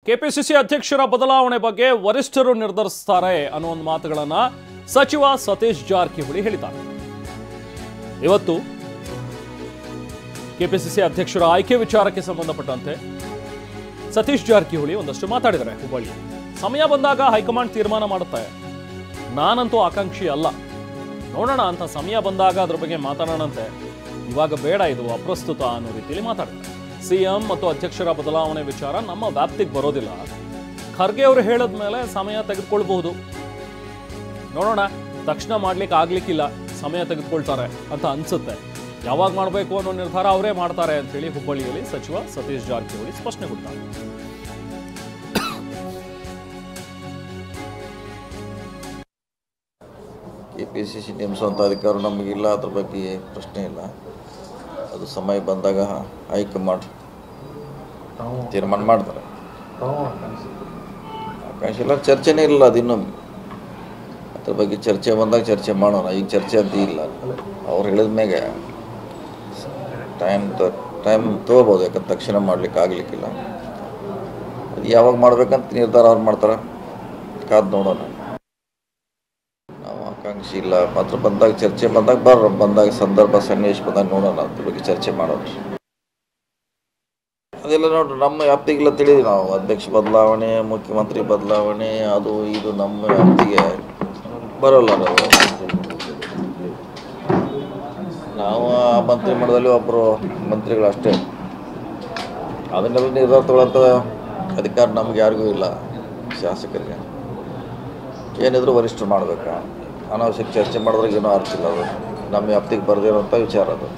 KPCC ಅಧ್ಯಕ್ಷರ ಬದಲಾವಣೆ ಬಗ್ಗೆ ವರಿಷ್ಠರು ನಿರ್ಧರಿಸುತ್ತಾರೆ ಅನ್ನೋ ಒಂದು ಮಾತುಗಳನ್ನ ಸಚಿವ ಸತೀಶ್ ಜಾರಕಿಹೊಳಿ ಹೇಳಿದ್ದಾರೆ. ಇವತ್ತು ಕೆಪಿಸಿಸಿ ಅಧ್ಯಕ್ಷರ ಆಯ್ಕೆ ವಿಚಾರಕ್ಕೆ ಸಂಬಂಧಪಟ್ಟಂತೆ ಸತೀಶ್ ಜಾರಕಿಹೊಳಿ ಒಂದಷ್ಟು ಮಾತಾಡಿದ್ದಾರೆ. ಹುಬ್ಬಳ್ಳಿ ಸಮಯ ಬಂದಾಗ ಹೈಕಮಾಂಡ್ ತೀರ್ಮಾನ ಮಾಡುತ್ತೆ, ನಾನಂತೂ ಆಕಾಂಕ್ಷಿ ಅಲ್ಲ, ನೋಡೋಣ ಅಂತ ಸಮಯ ಬಂದಾಗ ಅದ್ರ ಬಗ್ಗೆ ಮಾತಾಡೋಣಂತೆ, ಇವಾಗ ಬೇಡ, ಇದು ಅಪ್ರಸ್ತುತ ಅನ್ನೋ ರೀತಿಯಲ್ಲಿ ಮಾತಾಡಿದ್ದಾರೆ. ಸಿಎಂ ಮತ್ತು ಅಧ್ಯಕ್ಷರ ಬದಲಾವಣೆ ವಿಚಾರ ನಮ್ಮ ವ್ಯಾಪ್ತಿಗೆ ಬರೋದಿಲ್ಲ, ಖರ್ಗೆ ಅವರು ಹೇಳಿದ ಮೇಲೆ ಸಮಯ ತೆಗೆದುಕೊಳ್ಬಹುದು, ನೋಡೋಣ, ತಕ್ಷಣ ಮಾಡ್ಲಿಕ್ಕೆ ಆಗ್ಲಿಕ್ಕಿಲ್ಲ, ಸಮಯ ತೆಗೆದುಕೊಳ್ತಾರೆ ಅಂತ ಅನ್ಸುತ್ತೆ, ಯಾವಾಗ ಮಾಡಬೇಕು ಅನ್ನೋ ನಿರ್ಧಾರ ಅವರೇ ಮಾಡ್ತಾರೆ ಅಂತೇಳಿ ಹುಬ್ಬಳ್ಳಿಯಲ್ಲಿ ಸಚಿವ ಸತೀಶ್ ಜಾರಕಿಹೊಳಿ ಸ್ಪಷ್ಟನೆ ಕೊಡ್ತಾರೆ. ಕೆಪಿಸಿಸಿ ನೇಮಿಸುವಂಥ ಅಧಿಕಾರ ನಮಗಿಲ್ಲ, ಅದ್ರ ಬಗ್ಗೆ ಪ್ರಶ್ನೆ ಇಲ್ಲ. ಅದು ಸಮಯ ಬಂದಾಗ ಹೈಕಮಾಂಡ್ ತೀರ್ಮಾನ ಮಾಡ್ತಾರೆ. ಆಕಾಂಕ್ಷೆ ಇಲ್ಲ, ಚರ್ಚೆನೇ ಇಲ್ಲ, ಅದಿನ್ನೂ ಅದ್ರ ಬಗ್ಗೆ ಚರ್ಚೆ ಬಂದಾಗ ಚರ್ಚೆ ಮಾಡೋಣ. ಈಗ ಚರ್ಚೆ ಅಂತ ಇಲ್ಲ, ಅವ್ರು ಹೇಳಿದ ಮ್ಯಾಗೆ ಟೈಮ್ ತೊಗೋಬೋದು, ಯಾಕಂದ್ರೆ ತಕ್ಷಣ ಮಾಡ್ಲಿಕ್ಕೆ ಆಗ್ಲಿಕ್ಕಿಲ್ಲ. ಅದು ಯಾವಾಗ ಮಾಡ್ಬೇಕಂತ ನಿರ್ಧಾರ ಅವ್ರು ಮಾಡ್ತಾರೆ, ಕಾದು ನೋಡೋಣ. ನಾವು ಆಕಾಂಕ್ಷಿ ಇಲ್ಲ, ಮಾತ್ರ ಬಂದಾಗ ಚರ್ಚೆ ಬಂದಾಗ ಸಂದರ್ಭ ಸನ್ನಿವೇಶ ಬಂದಾಗ ನೋಡೋಣ, ಅದ್ರ ಬಗ್ಗೆ ಚರ್ಚೆ ಮಾಡೋಣ. ಅದೆಲ್ಲ ನೋಡ್ರಿ, ನಮ್ಮ ವ್ಯಾಪ್ತಿಗೆಲ್ಲ ತಿಳಿದ್ವಿ ನಾವು. ಅಧ್ಯಕ್ಷ ಬದಲಾವಣೆ, ಮುಖ್ಯಮಂತ್ರಿ ಬದಲಾವಣೆ, ಅದು ಇದು ನಮ್ಮ ವ್ಯಾಪ್ತಿಗೆ ಬರೋಲ್ಲ. ನಾವು ಆ ಮಂತ್ರಿಮಂಡಲದಲ್ಲಿ ಒಬ್ಬರು ಮಂತ್ರಿಗಳು ಅಷ್ಟೇ, ಅದನ್ನೆಲ್ಲ ನಿರ್ಧಾರ ತಗೊಳ್ಳೋಂಥ ಅಧಿಕಾರ ನಮ್ಗೆ ಯಾರಿಗೂ ಇಲ್ಲ. ಶಾಸಕರಿಗೆ ಏನಿದ್ರು ವರಿಷ್ಠರು ಮಾಡಬೇಕಾ, ಅನಾವಶ್ಯಕ ಚರ್ಚೆ ಮಾಡಿದ್ರೆ ಏನೋ ಅರ್ಥ ಇಲ್ಲ. ಅದು ನಮ್ಮ ವ್ಯಾಪ್ತಿಗೆ ಬರದೇ ಇರೋಂಥ ವಿಚಾರ ಅದು.